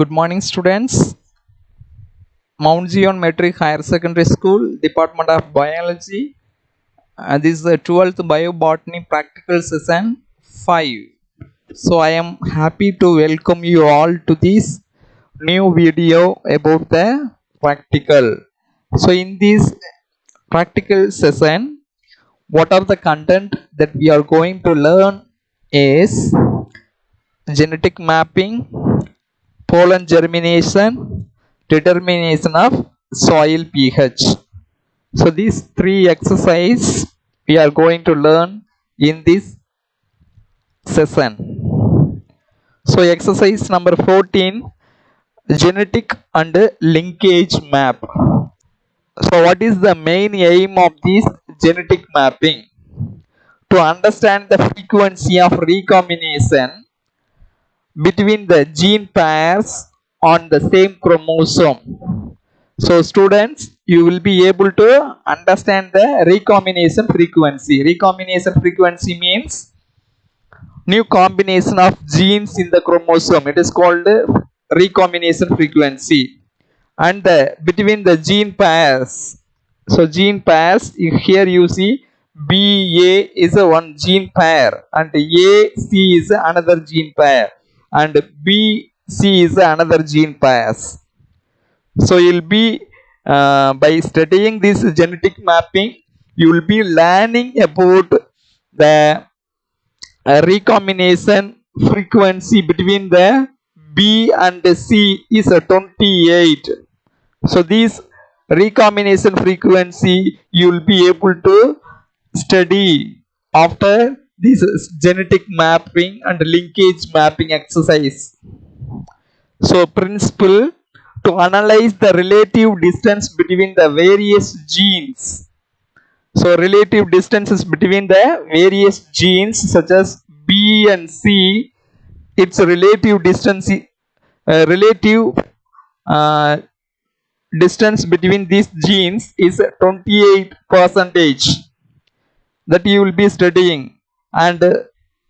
Good morning, students. Mount Zion Metric Higher Secondary School, Department of Biology. This is the 12th Biobotany Practical Session 5. So, I am happy to welcome you all to this new video about the practical. So, in this practical session, what are the content that we are going to learn is genetic mapping, pollen germination, determination of soil pH. So these three exercises we are going to learn in this session. So exercise number 14, genetic and linkage map. So what is the main aim of this genetic mapping? To understand the frequency of recombination between the gene pairs on the same chromosome. So students, you will be able to understand the recombination frequency. Recombination frequency means new combination of genes in the chromosome. It is called recombination frequency. And between the gene pairs. So gene pairs, here you see BA is a one gene pair and AC is another gene pair and BC is another gene pairs. So you will be by studying this genetic mapping, you will be learning about the recombination frequency between the B and C is 28. So this recombination frequency you will be able to study after this genetic mapping and linkage mapping exercise. So principle to analyze the relative distance between the various genes. So relative distances between the various genes such as B and C, its relative distance, distance between these genes is 28 percentage that you will be studying, and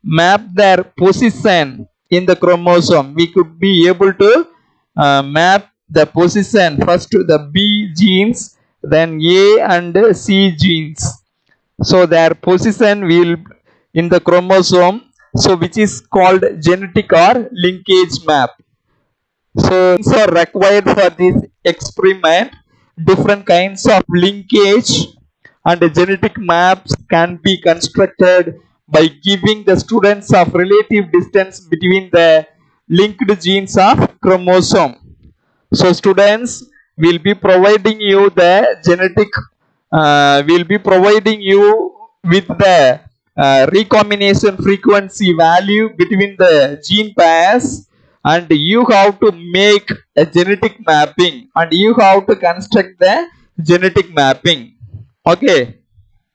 map their position in the chromosome. We could be able to map the position first to the B genes, then A and C genes. So their position will in the chromosome, so which is called genetic or linkage map. So are required for this experiment. Different kinds of linkage and genetic maps can be constructed by giving the students of relative distance between the linked genes of chromosome. So students will be providing you the genetic, will be providing you with the recombination frequency value between the gene pairs, and you have to make a genetic mapping and you have to construct the genetic mapping. Okay,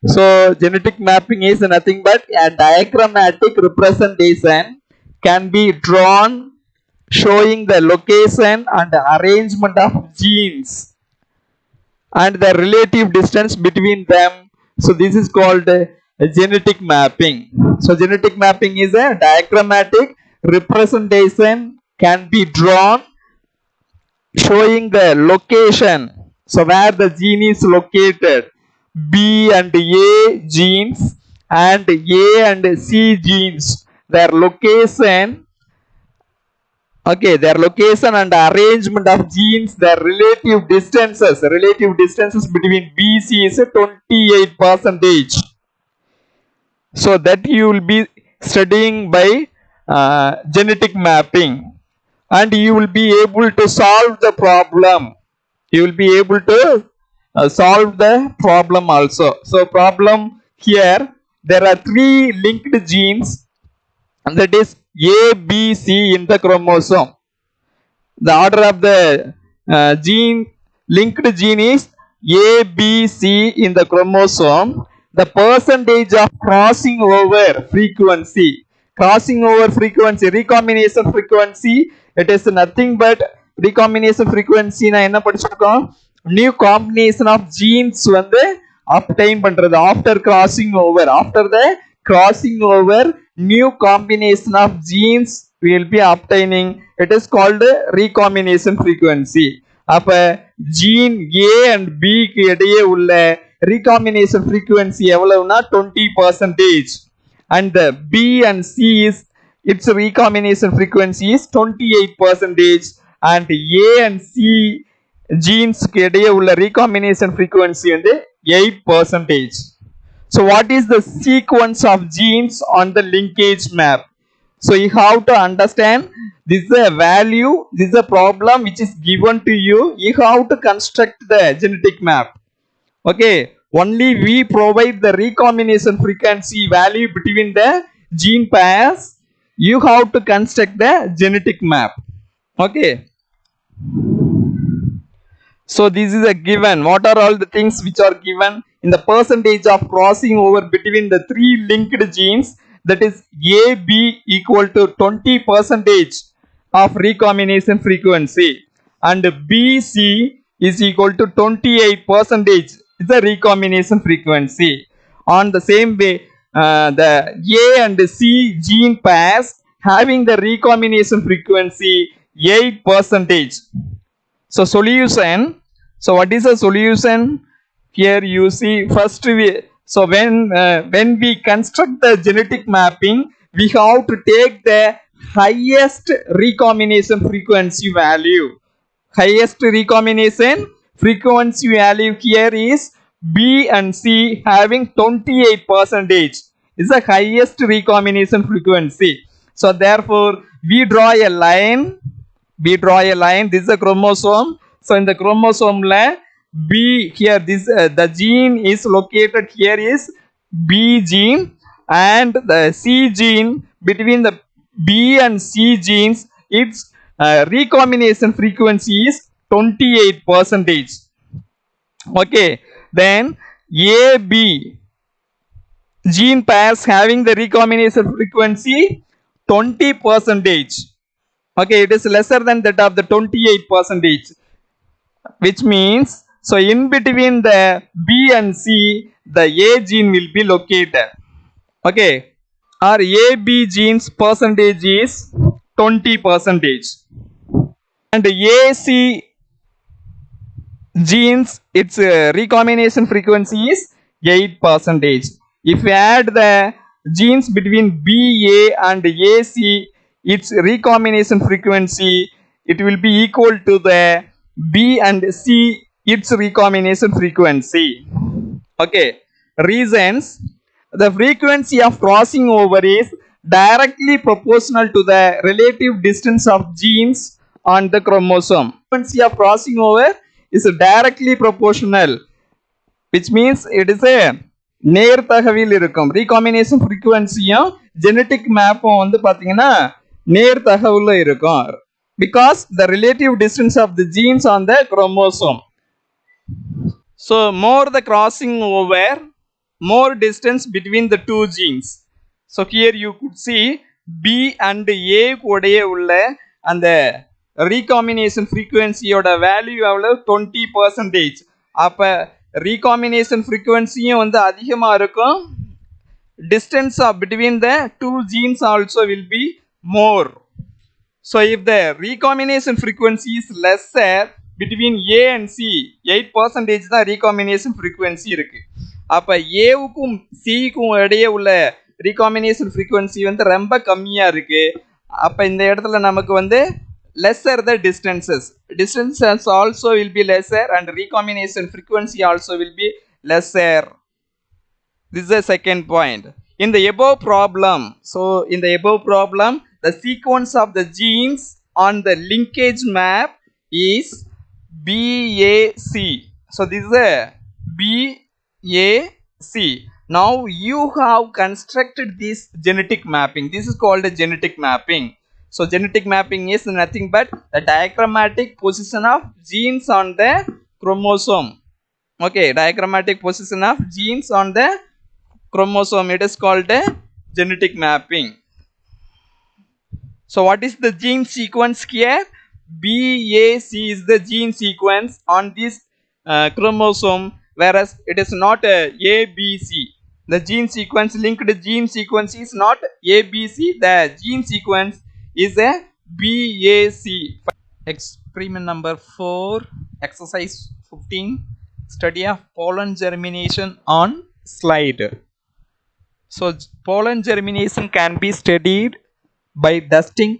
so genetic mapping is nothing but a diagrammatic representation can be drawn showing the location and arrangement of genes and the relative distance between them. So this is called a genetic mapping. So genetic mapping is a diagrammatic representation can be drawn showing the location, so where the gene is located, B and A genes and A and C genes, their location, okay, their location and arrangement of genes, their relative distances between B, C is 28 percentage. So that you will be studying by genetic mapping, and you will be able to solve the problem. You will be able to solve the problem also. So problem here, there are 3 linked genes, and that is A, B, C in the chromosome. The order of the linked gene is A, B, C in the chromosome. The percentage of crossing over frequency, recombination frequency, it is nothing but recombination frequency na enna padichirukom, new combination of genes வந்து obtain பண்றது after crossing over, new combination of genes we will be obtaining, it is called recombination frequency. அப்ப gene A and B க்கு இடையே உள்ள recombination frequency எவ்வளவுனா 20%, and the B and C is its recombination frequency is 28%, and A and C genes க்கு இடையே உள்ள recombination frequency வந்து 8%. So what is the sequence of genes on the linkage map? So you have to understand, this is a value, this is a problem which is given to you. You have to construct the genetic map. Okay, only we provide the recombination frequency value between the gene pairs. You have to construct the genetic map. Okay. So this is a given. What are all the things which are given in the percentage of crossing over between the three linked genes? That is AB equal to 20% of recombination frequency, and BC is equal to 28% is the recombination frequency. On the same way, the A and C gene pairs having the recombination frequency 8%. So solution. So what is the solution? Here you see, first so when we construct the genetic mapping, we have to take the highest recombination frequency value. Highest recombination frequency value here is B and C having 28% is the highest recombination frequency. So therefore we draw a line. This is a chromosome. So in the chromosome B here, this the gene is located here is B gene, and the C gene, between the B and C genes, its recombination frequency is 28%. Okay, then AB gene pairs having the recombination frequency 20%. Okay, it is lesser than that of the 28%, which means, so in between the B and C, the A gene will be located. Okay, our AB genes percentage is 20%, and AC genes, its recombination frequency is 8%. If we add the genes between BA and AC, its recombination frequency, it will be equal to the B and C, its recombination frequency. Okay, reasons: the frequency of crossing over is directly proportional to the relative distance of genes on the chromosome. Frequency of crossing over is directly proportional, which means it is a நேர்தகவில் இருக்கும். recombination frequencyயும் genetic mapம் வந்து பாத்தீங்கன்னா நேர்தகவுல இருக்கும், because the relative distance of the genes on the chromosome. So more the crossing over, more distance between the two genes. So here you could see B and A கூடயே உள்ள அந்த recombination frequency யோட value எவ்வளவு 20%. அப்ப recombination frequency வந்து அதிகமா இருக்கும், distance between the two genes also will be more. So if the recombination frequency is lesser between A and C, 8% தான் recombination frequency இருக்கு. அப்ப A வுக்கும் C க்கும் இடையே உள்ள recombination frequency வந்து ரொம்ப கம்மியா இருக்கு. அப்ப இந்த இடத்துல நமக்கு வந்து lesser the distances also will be lesser, and recombination frequency also will be lesser. This is the second point. In the above problem, the sequence of the genes on the linkage map is BAC. So this is a BAC. Now you have constructed this genetic mapping. This is called a genetic mapping. So genetic mapping is nothing but the diagrammatic position of genes on the chromosome. Okay, diagrammatic position of genes on the chromosome, it is called a genetic mapping. So what is the gene sequence here? BAC is the gene sequence on this chromosome, whereas it is not ABC. The gene sequence, linked gene sequence is not ABC. The gene sequence is a BAC. Experiment number 4, exercise 15, study of pollen germination on slide. So pollen germination can be studied by dusting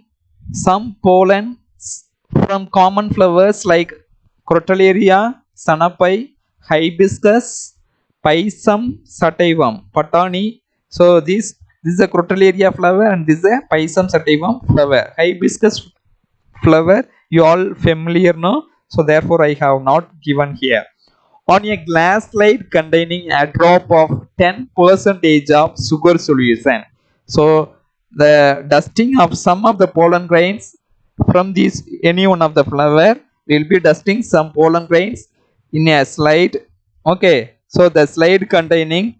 some pollen from common flowers like Crotalaria, Sanapai, Hibiscus, Pisum sativum, Patani. So this is a Crotalaria flower and this is a Pisum sativum flower. Hibiscus flower you all familiar now, so therefore I have not given here. On a glass slide containing a drop of 10% of sugar solution. So the dusting of some of the pollen grains from this any one of the flower, will be dusting some pollen grains in a slide. Okay, so the slide containing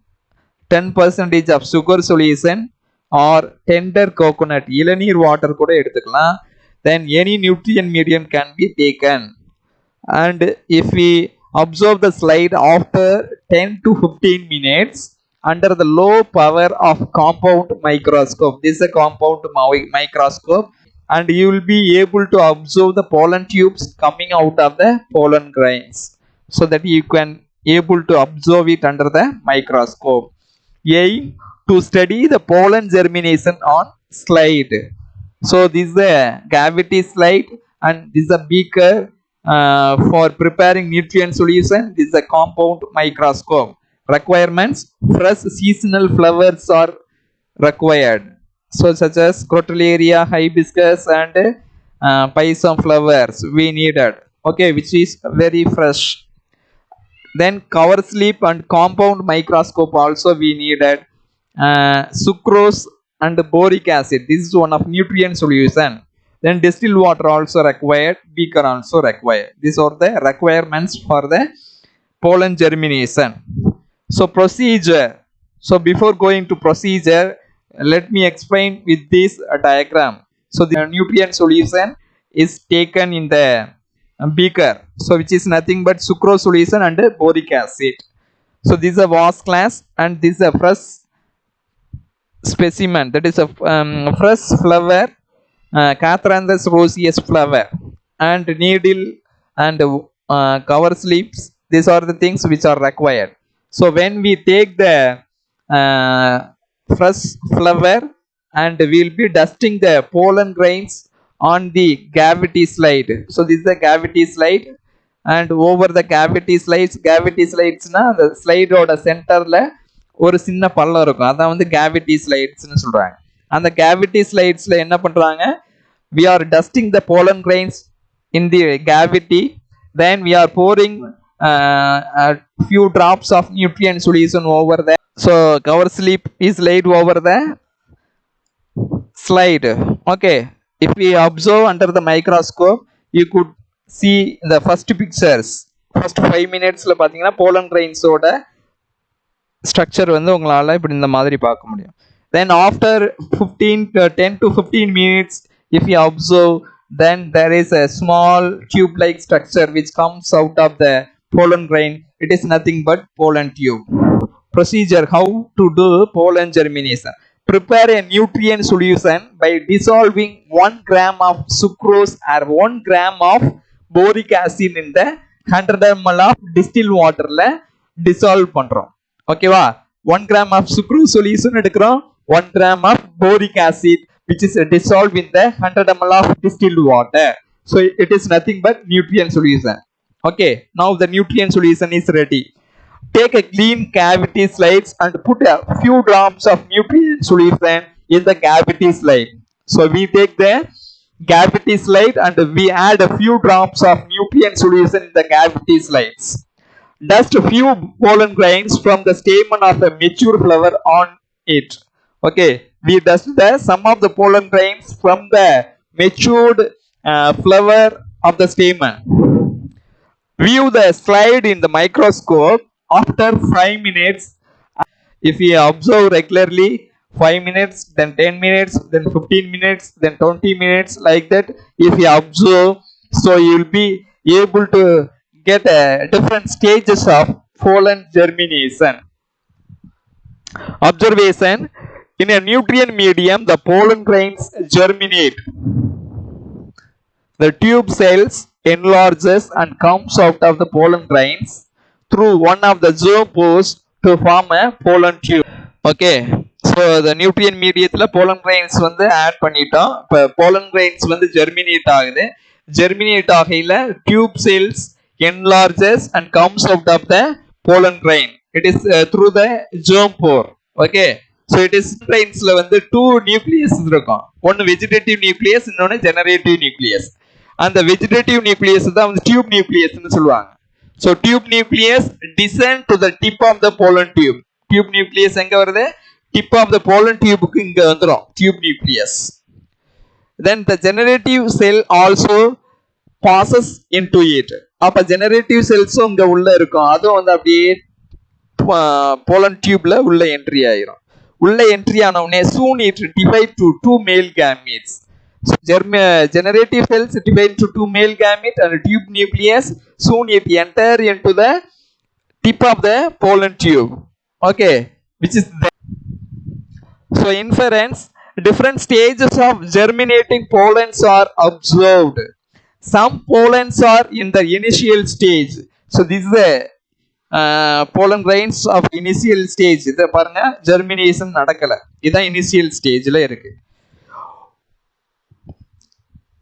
10% of sugar solution or tender coconut, இளநீர் water கூட எடுத்துக்கலாம். Then any nutrient medium can be taken. And if we observe the slide after 10 to 15 minutes under the low power of compound microscope, this is a compound microscope, and you will be able to observe the pollen tubes coming out of the pollen grains, so that you can able to observe it under the microscope. Aim to study the pollen germination on slide. So this is a cavity slide and this is a beaker for preparing nutrient solution. This is a compound microscope. Requirements: fresh seasonal flowers are required, so such as Crotalaria, Hibiscus and Pisum flowers we needed, okay, which is very fresh. Then cover slip and compound microscope also we needed. Sucrose and boric acid, this is one of nutrient solution. Then distilled water also required, beaker also required. These are the requirements for the pollen germination. So procedure. So before going to procedure, let me explain with this diagram. So the nutrient solution is taken in the beaker, so which is nothing but sucrose solution and boric acid. So this is a vase glass and this is a fresh specimen, that is a fresh flower, Catranthus roseus flower, and needle and cover slips. These are the things which are required. So when we take the fresh flower and we will be dusting the pollen grains on the cavity slide. So this is a cavity slide, and over the cavity slides na the slide oda center la ஒரு சின்ன பள்ளம் இருக்கும், அதான் வந்து cavity slides னு சொல்றாங்க. அந்த cavity slides ல என்ன பண்றாங்க, we are dusting the pollen grains in the cavity, then we are pouring a few drops of nutrient solution over there. So cover slip is laid over the slide. Okay, if we observe under the microscope, you could see the first pictures. First 5 minutes ல பாத்தீங்கன்னா pollen grains ஓட structure வந்து உங்களால இப்படி இந்த மாதிரி பார்க்க முடியும். Then after 10 to 15 minutes, if you observe, then there is a small tube like structure which comes out of the pollen grain. It is nothing but pollen tube. Procedure: how to do pollen germination. Prepare a nutrient solution by dissolving 1 gram of sucrose or 1 gram of boric acid in the 100 ml of distilled water la dissolve பண்றோம். ஓகேவா, 1 gram of sucrose solution எடுக்கிறோம், 1 gram of boric acid which is dissolved in the 100 ml of distilled water. So it is nothing but nutrient solution. Okay, now the nutrient solution is ready. Take a clean cavity slides and put a few drops of nutrient solution in the cavity slide. So we take the cavity slide and we add a few drops of nutrient solution in the cavity slides. Dust a few pollen grains from the stamen of a mature flower on it. Okay, we dust some of the pollen grains from the matured flower of the stamen. View the slide in the microscope after 5 minutes. If we observe regularly, 5 minutes, then 10 minutes, then 15 minutes, then 20 minutes, like that, if you observe, so you will be able to get different stages of pollen germination. Observation: In a nutrient medium, the pollen grains germinate. The tube cells enlarges and comes out of the pollen grains through one of the zoospores to form a pollen tube. Okay, so the nutrient mediaத்துல pollen grains வந்து add பண்ணிட்டோம். இப்போ pollen grains வந்து germinate ஆகுது. Germinate ஆகையில tube cells enlarges and comes out of the pollen grain. It is through the zoospore. Okay, so it is grains-ல வந்து two nucleus இருக்கும். ஒன்னு vegetative nucleus, இன்னொன்னு generative nucleus. அந்த vegetative nucleus தான் வந்து tube nucleus னு சொல்லுவாங்க. So tube nucleus descend to the tip of the pollen tube. Tube nucleus எங்க வருது? Tip of the pollen tubeக்கு இங்க வந்துரும். Tube nucleus. Then the generative cell also passes into it. அப்ப generative cells இங்க உள்ள இருக்கும். அதுவும் வந்து அப்படியே pollen tubeல உள்ள என்ட்ரி ஆயிரும். உள்ள என்ட்ரி ஆன உடனே soon it divide to two male gametes. So generative cells divide into two male gametes and tube nucleus soon it enter into the tip of the pollen tube. Okay, which is the so inference, different stages of germinating pollens are observed. Some pollens are in the initial stage. So this is the pollen grains of initial stage. இத பாருங்க germination நடக்கல. இதான் initial stageல இருக்கு.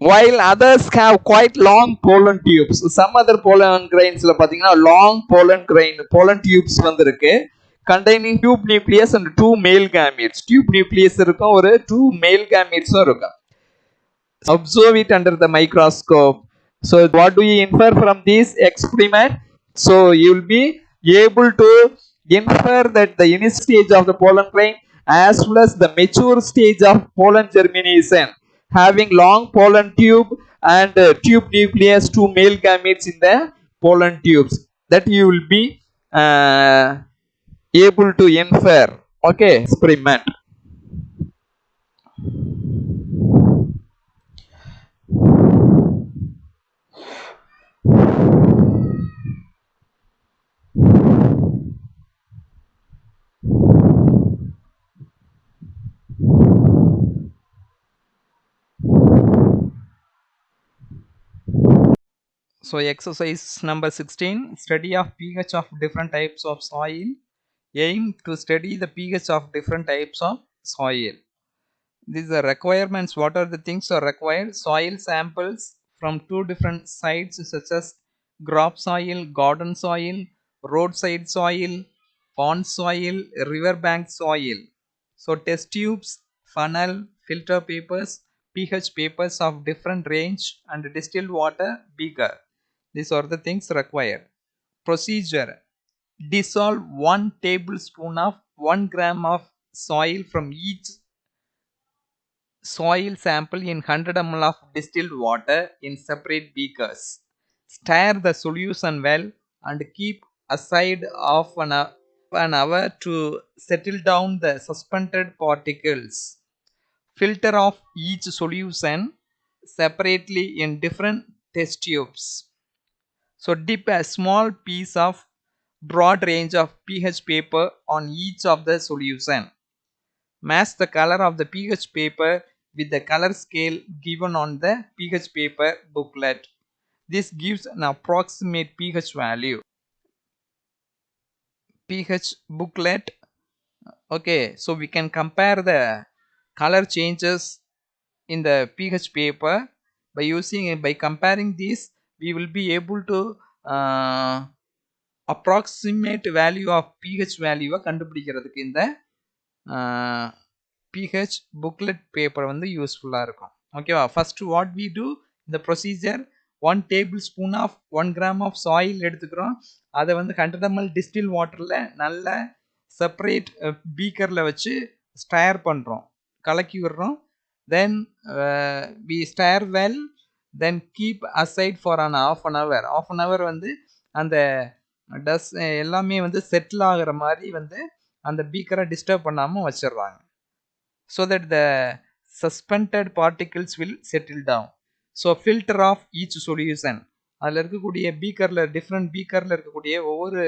While others have quite long pollen tubes. Some other pollen grains-ல பாத்தீங்கன்னா long pollen tubes வந்திருக்கு. Containing tube nucleus and two male gametes. Tube nucleus இருக்கும், ஒரு two male gametes இருக்கும். Observe it under the microscope. So what do you infer from this experiment? So you will be able to infer that the initial stage of the pollen grain as well as the mature stage of pollen germination having long pollen tube and tube nucleus, two male gametes in the pollen tubes, that you will be able to infer. Okay, experiment. So exercise number 16, study of pH of different types of soil. Aim to study the pH of different types of soil. These are requirements. What are the things are required? Soil samples from two different sites such as crop soil, garden soil, roadside soil, pond soil, riverbank soil. So test tubes, funnel, filter papers, pH papers of different range and distilled water beaker. These are the things required. Procedure: dissolve 1 tablespoon of 1 gram of soil from each soil sample in 100 ml of distilled water in separate beakers. Stir the solution well and keep aside of an hour to settle down the suspended particles. Filter off each solution separately in different test tubes. So dip a small piece of broad range of pH paper on each of the solution. Match the color of the pH paper with the color scale given on the pH paper booklet. This gives an approximate pH value. pH booklet. Okay, so we can compare the color changes in the pH paper by comparing this. We will be able to approximate value of pH value கண்டுபிடிக்கிறதுக்கு இந்த pH booklet paper வந்து யூஸ்ஃபுல்லா இருக்கும். ஓகேவா? First what we do இந்த procedure, 1 tablespoon of 1 gram of soil எடுத்துக்கிறோம். அதை வந்து 100 ml distilled waterல நல்ல செப்பரேட் பீக்கர்ல வச்சு ஸ்டயர் பண்றோம், கலக்கி விடுறோம். then we stir well, then keep aside for an half an hour வந்து அந்த டஸ்ட் எல்லாமே வந்து செட்டில் ஆகிற மாதிரி வந்து அந்த பீக்கரை டிஸ்டர்ப் பண்ணாமல் வச்சிடுறாங்க. so that the suspended particles will settle down. so filter off each solution. அதில் இருக்கக்கூடிய பீக்கரில் டிஃப்ரெண்ட் பீக்கரில் இருக்கக்கூடிய ஒவ்வொரு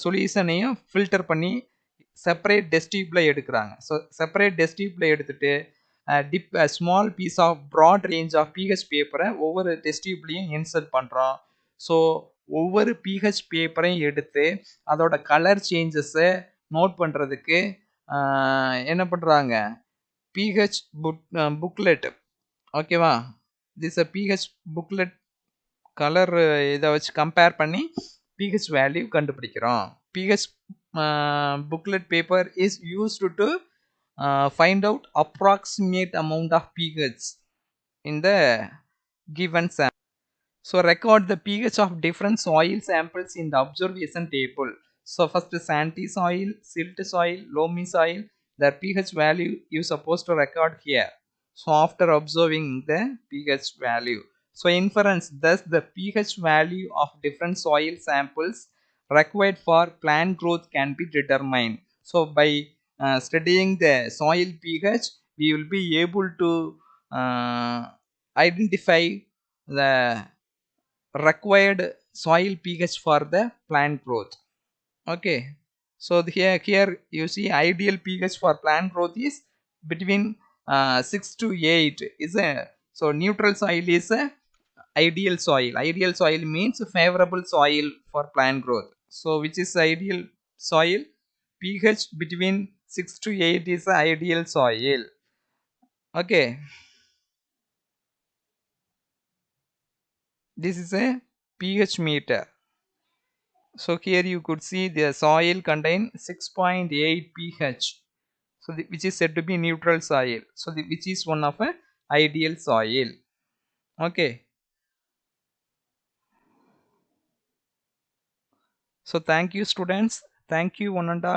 சொல்யூஷனையும் ஃபில்டர் பண்ணி செப்பரேட் டெஸ்ட் டியூப்ல எடுக்கிறாங்க. ஸோ செப்பரேட் டெஸ்ட் டியூப்ல எடுத்துட்டு dip small piece of broad range of pH பேப்பரை ஒவ்வொரு டெஸ்ட் டியூப்லையும் இன்சர்ட் பண்ணுறோம். ஸோ ஒவ்வொரு பிஹெச் பேப்பரையும் எடுத்து அதோட கலர் சேஞ்சஸை நோட் பண்ணுறதுக்கு என்ன பண்ணுறாங்க, பிஹெச் புக்லெட், ஓகேவா, திஸ் பிஹெச் புக்லெட் கலர் இதை வச்சு கம்பேர் பண்ணி பிஹெச் வேல்யூ கண்டுபிடிக்கிறோம். PH booklet paper is used to find out approximate amount of pH in the given sample. So record the pH of different soil samples in the observation table. So first sandy soil, silt soil, loamy soil, their pH value you supposed to record here. So after observing the pH value, so inference, thus the pH value of different soil samples required for plant growth can be determined. So by studying the soil pH, we will be able to identify the required soil pH for the plant growth. Okay, so here you see ideal pH for plant growth is between 6 to 8 is a, so neutral soil is a ideal soil. Ideal soil means favorable soil for plant growth. So which is ideal soil? pH between 6 to 8 is the ideal soil. Okay, this is a pH meter. So here you could see the soil contain 6.8 pH, so which is said to be neutral soil, so which is one of a ideal soil. Okay, so thank you students, thank you one and all.